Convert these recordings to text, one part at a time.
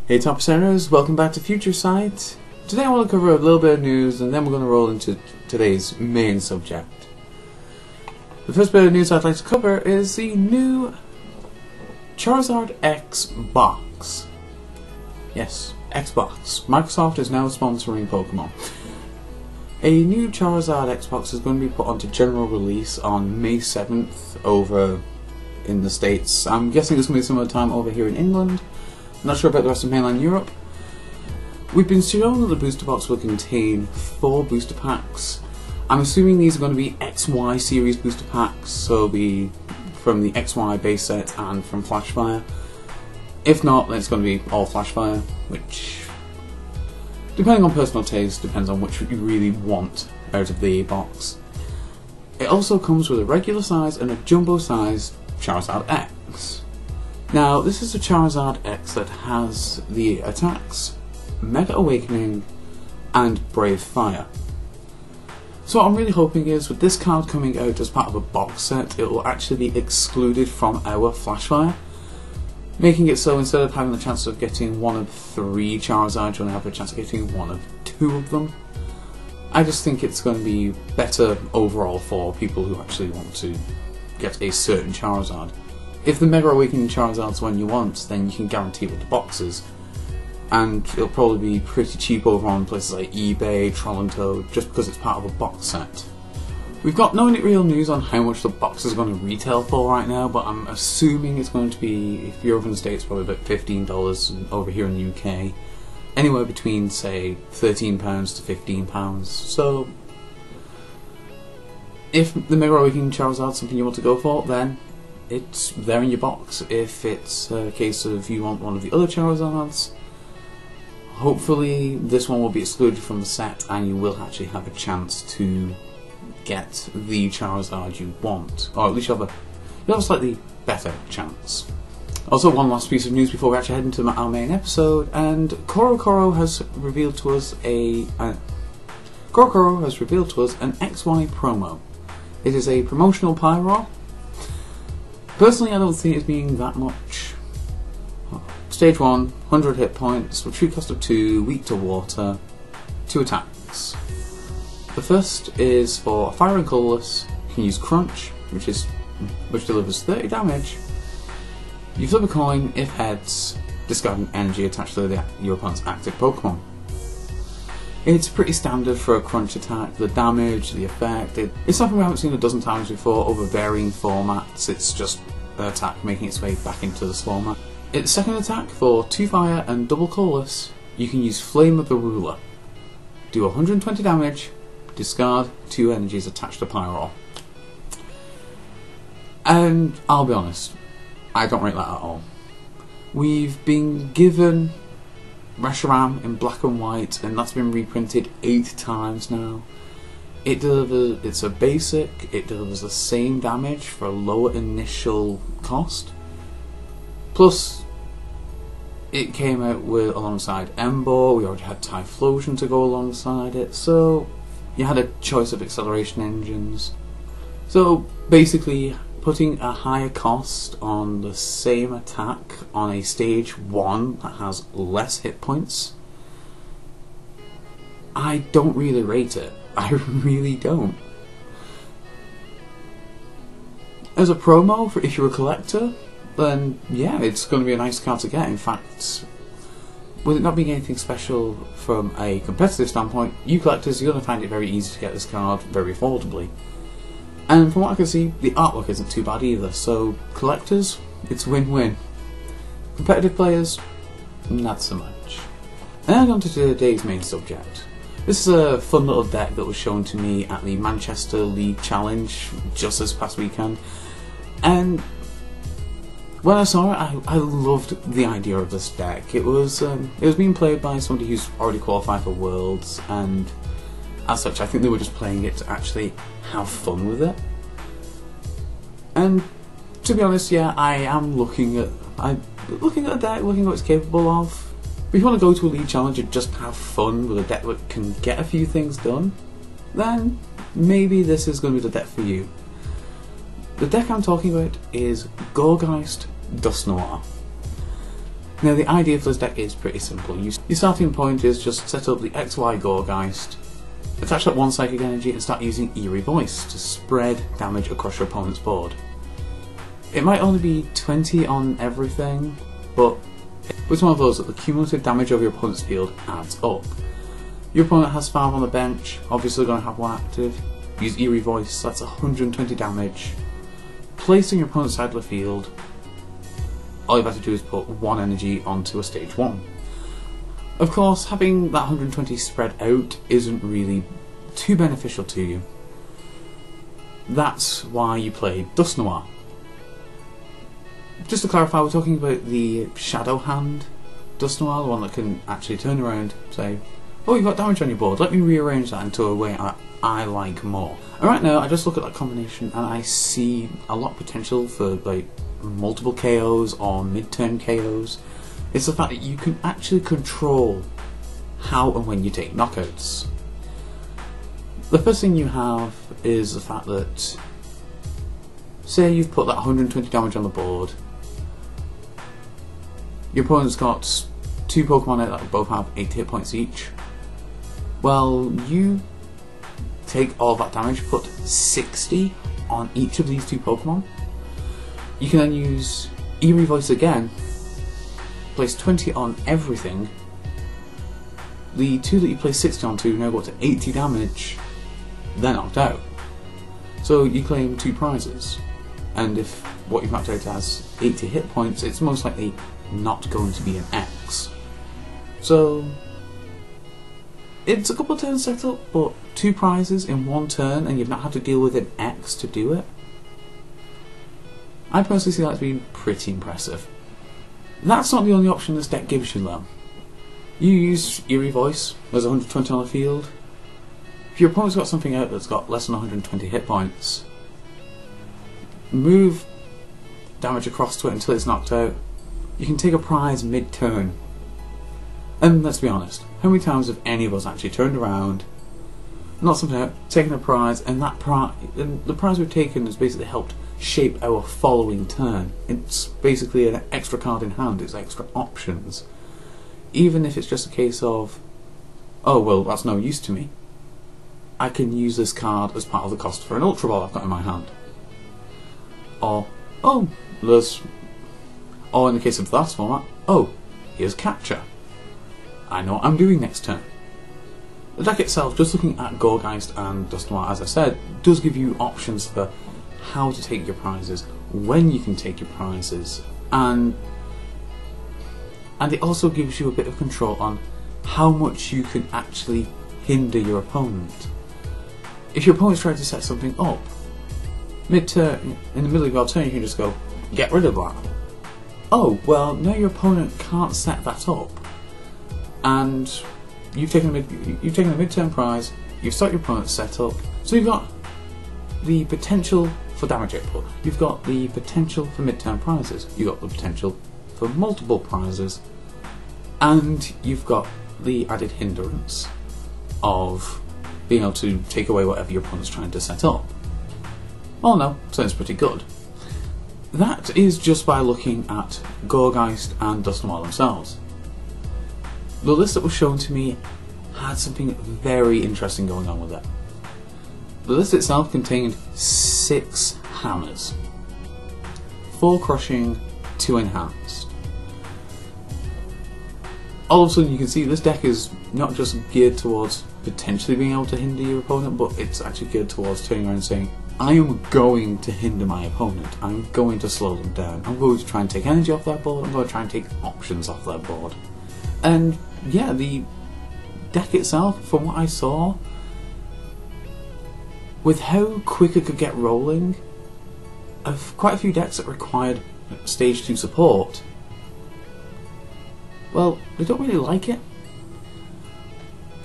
Hey Top Percenters, welcome back to FutureSight. Today I want to cover a little bit of news and then we're going to roll into today's main subject. The first bit of news I'd like to cover is the new Charizard X box. Yes, Xbox. Microsoft is now sponsoring Pokemon. A new Charizard Xbox is going to be put onto general release on May 7th over in the States. I'm guessing it's going to be similar time over here in England. Not sure about the rest of mainland Europe. We've been shown that the booster box will contain 4 booster packs. I'm assuming these are going to be XY series booster packs, so be from the XY base set and from Flashfire. If not, then it's going to be all Flashfire, which, depending on personal taste, depends on which you really want out of the box. It also comes with a regular size and a jumbo size Charizard X. Now, this is a Charizard X that has the attacks Mega Awakening and Brave Fire. So what I'm really hoping is, with this card coming out as part of a box set, it will actually be excluded from our Flashfire, making it so instead of having the chance of getting one of 3 Charizards, you'll have a chance of getting one of 2 of them. I just think it's going to be better overall for people who actually want to get a certain Charizard. If the Mega Awakening Charizard's one you want, then you can guarantee with the boxes. And it'll probably be pretty cheap over on places like eBay, Toronto, just because it's part of a box set. We've got no real news on how much the box is going to retail for right now, but I'm assuming it's going to be, if you're over in the States, probably about $15, and over here in the UK, anywhere between, say, £13 to £15. So, if the Mega Awakening Charizard's something you want to go for, then it's there in your box. If it's a case of you want one of the other Charizards, hopefully this one will be excluded from the set and you will actually have a chance to get the Charizard you want, or at least you have a slightly better chance. Also, one last piece of news before we actually head into our main episode, and Coro has revealed to us an XY promo. It is a promotional Pyro. Personally, I don't see it as being that much. Stage 1, 100 hit points, with true cost of 2, weak to water, 2 attacks. The first is for Fire and Colorless. You can use Crunch, which delivers 30 damage. You flip a coin, if heads, discard an energy attached to your opponent's active Pokemon. It's pretty standard for a Crunch attack. The damage, the effect, it's something we haven't seen a dozen times before over varying formats. It's just an attack making its way back into this format. Its second attack, for 2 fire and double colorless, you can use Flame of the Ruler. Do 120 damage, discard 2 energies attached to Pyro. And I'll be honest, I don't rate that at all. We've been given Reshiram in black and white, and that's been reprinted 8 times now. It's a basic, it delivers the same damage for a lower initial cost. Plus, it came out alongside Ember. We already had Typhlosion to go alongside it, so you had a choice of acceleration engines. So basically, putting a higher cost on the same attack on a stage 1 that has less hit points, I don't really rate it. I really don't. As a promo, for if you're a collector, then yeah, it's going to be a nice card to get. In fact, with it not being anything special from a competitive standpoint, you collectors, you're going to find it very easy to get this card very affordably. And from what I can see, the artwork isn't too bad either, so collectors, it's win-win. Competitive players, not so much. And on to today's main subject. This is a fun little deck that was shown to me at the Manchester League Challenge just this past weekend, and when I saw it, I loved the idea of this deck. It was being played by somebody who's already qualified for Worlds, and as such, I think they were just playing it to actually have fun with it. And to be honest, yeah, I am looking at a deck, looking at what it's capable of. But if you want to go to a League Challenge and just have fun with a deck that can get a few things done, then maybe this is going to be the deck for you. The deck I'm talking about is Gourgeist Dusknoir. Now the idea for this deck is pretty simple. Your starting point is just set up the XY Gourgeist, attach that one psychic energy and start using Eerie Voice to spread damage across your opponent's board. It might only be 20 on everything, but it's one of those that the cumulative damage of your opponent's field adds up. Your opponent has 5 on the bench, obviously going to have 1 active. Use Eerie Voice, that's 120 damage. Placing your opponent's side of the field, all you have to do is put 1 energy onto a stage 1. Of course, having that 120 spread out isn't really too beneficial to you. That's why you play Dusknoir. Just to clarify, we're talking about the Shadow Hand Dusknoir, the one that can actually turn around and say, oh, you've got damage on your board, let me rearrange that into a way I like more. And right now, I just look at that combination and I see a lot of potential for like multiple KOs or mid-turn KOs. It's the fact that you can actually control how and when you take knockouts. The first thing you have is the fact that, say you've put that 120 damage on the board, your opponent's got 2 Pokemon out that both have 80 hit points each. Well, you take all that damage, put 60 on each of these 2 Pokemon. You can then use Eerie Voice again, place 20 on everything. The 2 that you place 60 onto now go to 80 damage, they're knocked out. So you claim 2 prizes, and if what you've knocked out has 80 hit points, it's most likely not going to be an X. So it's a couple of turns set up, but 2 prizes in 1 turn and you've not had to deal with an X to do it. I personally see that as being pretty impressive. That's not the only option this deck gives you though. You use Eerie Voice, there's 120 on the field. If your opponent's got something out that's got less than 120 hit points, move damage across to it until it's knocked out. You can take a prize mid-turn. And let's be honest, how many times have any of us actually turned around, knocked something out, taken a prize, and the prize we've taken has basically helped shape our following turn. It's basically an extra card in hand, it's extra options. Even if it's just a case of, oh well, that's no use to me, I can use this card as part of the cost for an Ultra Ball I've got in my hand. Or, oh, or in the case of the last format, oh, here's Capture. I know what I'm doing next turn. The deck itself, just looking at Gourgeist and Dusknoir, as I said, does give you options for how to take your prizes, when you can take your prizes, and it also gives you a bit of control on how much you can actually hinder your opponent. If your opponent's trying to set something up, mid-turn, in the middle of your turn, you can just go, get rid of that. Oh, well, now your opponent can't set that up, and you've taken a mid-turn prize, you've stopped your opponent's setup, so you've got the potential for damage output, you've got the potential for mid-turn prizes, you've got the potential for multiple prizes, and you've got the added hindrance of being able to take away whatever your opponent's trying to set up. Oh no, sounds pretty good. That is just by looking at Gourgeist and Dusknoir themselves. The list that was shown to me had something very interesting going on with it. The list itself contained 6 hammers, 4 crushing, 2 enhanced. All of a sudden you can see this deck is not just geared towards potentially being able to hinder your opponent, but it's actually geared towards turning around and saying, I am going to hinder my opponent, I'm going to slow them down, I'm going to try and take energy off their board, I'm going to try and take options off their board. And yeah, the deck itself, from what I saw, with how quick it could get rolling, of quite a few decks that required stage 2 support, well, they don't really like it.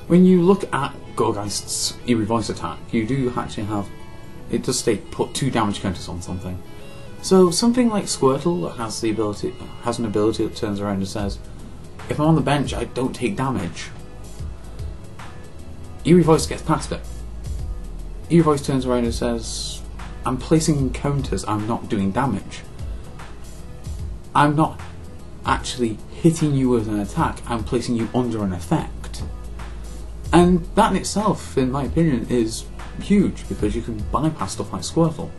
When you look at Gourgeist's Eerie Voice attack, you do actually have, it does state put 2 damage counters on something. So something like Squirtle that has an ability that turns around and says, if I'm on the bench, I don't take damage. Eerie Voice gets past it. Eerie Voice turns around and says, I'm placing counters, I'm not doing damage. I'm not actually hitting you with an attack and placing you under an effect. And that in itself, in my opinion, is huge, because you can bypass stuff like Squirtle.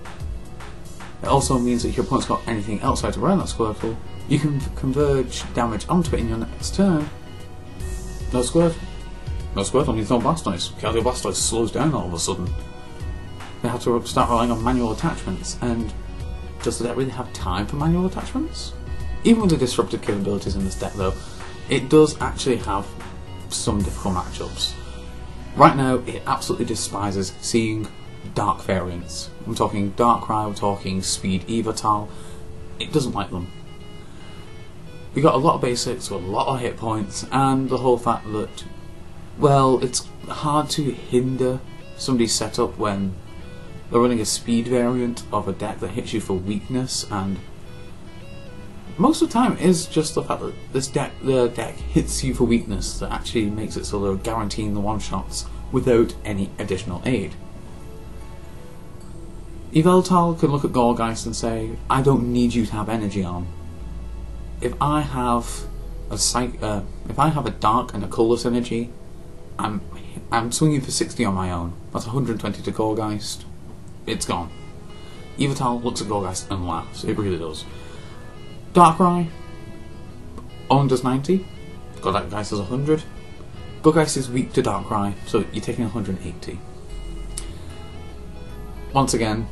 It also means that if your opponent's got anything else out around that Squirtle, you can converge damage onto it in your next turn. No Squirtle. No Squirtle needs no Blastoise. Chaos Blastoise slows down all of a sudden. They have to start relying on manual attachments, and does the deck really have time for manual attachments? Even with the disruptive capabilities in this deck though, it does actually have some difficult matchups. Right now, it absolutely despises seeing dark variants. I'm talking Darkrai, we're talking Speed Evital. It doesn't like them. We got a lot of basics with a lot of hit points, and the whole fact that, well, it's hard to hinder somebody's setup when they're running a speed variant of a deck that hits you for weakness, and most of the time it is just the fact that the deck hits you for weakness that actually makes it so they're guaranteeing the one-shots without any additional aid. Yveltal can look at Gourgeist and say, I don't need you to have energy on. If I have a dark and a colourless energy, I'm swinging for 60 on my own. That's 120 to Gourgeist. It's gone. Yveltal looks at Gourgeist and laughs. It really does. Darkrai only does 90. Gourgeist does 100. Gourgeist is weak to Darkrai, so you're taking 180. Once again,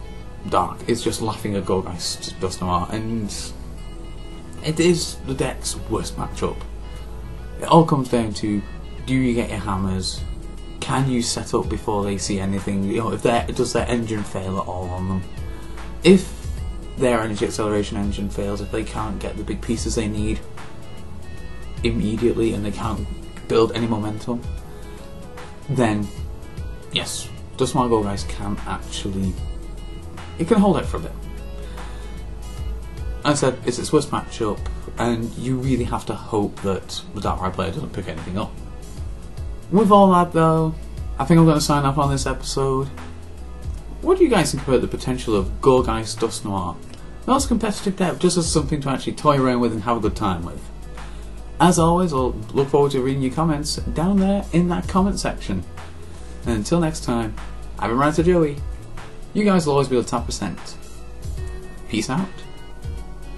Dark is just laughing at Gourgeist Dusknoir, and it is the deck's worst matchup. It all comes down to, do you get your hammers? Can you set up before they see anything? You know, does their engine fail at all on them? If their energy acceleration engine fails, if they can't get the big pieces they need immediately and they can't build any momentum, then yes, Dusknoir Gourgeist can actually, it can hold out for a bit. As I said, it's its worst matchup, and you really have to hope that the Darkrai player doesn't pick anything up. With all that though, I think I'm going to sign off on this episode. What do you guys think about the potential of Gourgeist Dusknoir? Not as a competitive deck, just as something to actually toy around with and have a good time with. As always, I'll look forward to reading your comments down there in that comment section. And until next time, I've been Ranter Joey. You guys will always be the top percent. Peace out.